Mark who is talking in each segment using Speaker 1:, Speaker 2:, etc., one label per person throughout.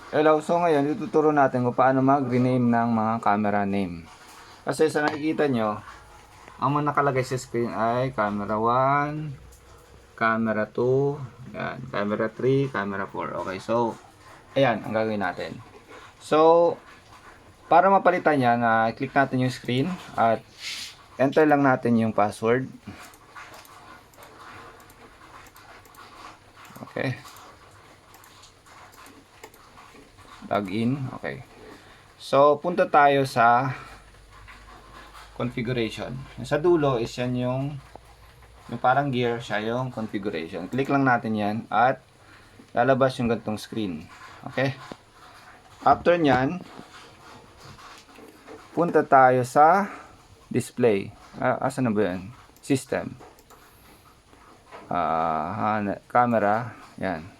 Speaker 1: Hello, so ngayon ituturo natin kung paano mag-rename ng mga camera name. Kasi sa nakikita nyo, ang mga nakalagay sa screen ay camera 1, camera 2, yan, camera 3, camera 4. Okay, so, ayan, ang gagawin natin. So, para mapalitan yan, click natin yung screen at enter lang natin yung password. Okay. Login. Okay. So, punta tayo sa configuration. Sa dulo is yan yung parang gear, siya yung configuration. Click lang natin yan at lalabas yung gantong screen. Okay? After nyan, punta tayo sa display. Asa na ba yan? System. Camera. Yan.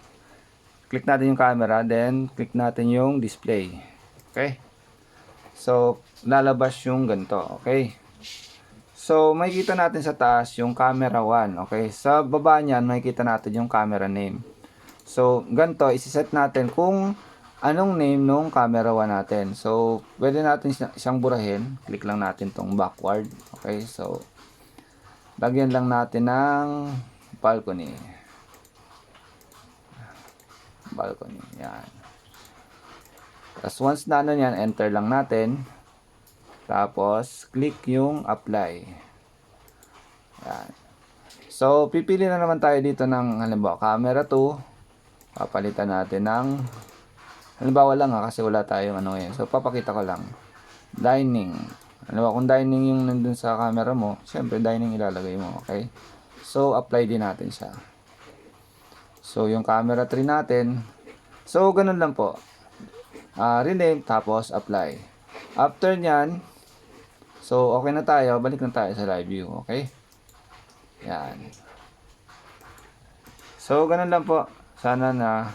Speaker 1: Click natin yung camera, then click natin yung display. Okay? So, lalabas yung ganito. Okay? So, makikita natin sa taas yung camera 1. Okay? Sa baba niyan, makikita natin yung camera name. So, ganito, isi-set natin kung anong name nung camera 1 natin. So, pwede natin siyang burahin. Click lang natin tong backward. Okay? So, lagyan lang natin ng balcony. Balcony. Yan. Tapos, once na ano yan, enter lang natin. Tapos, click yung apply. Yan. So, pipili na naman tayo dito ng, halimbawa, camera 2. Papalitan natin ng, halimbawa lang kasi wala tayong ano ngayon. So, papakita ko lang. Dining. Halimbawa, kung dining yung nandun sa camera mo, syempre, dining ilalagay mo. Okay? So, apply din natin siya. So, yung camera 3 natin. So, ganun lang po. Rename, tapos apply. After nyan, so, okay na tayo. Balik na tayo sa live view. Okay? Yan. So, ganun lang po. Sana na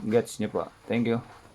Speaker 1: gets nyo po. Thank you.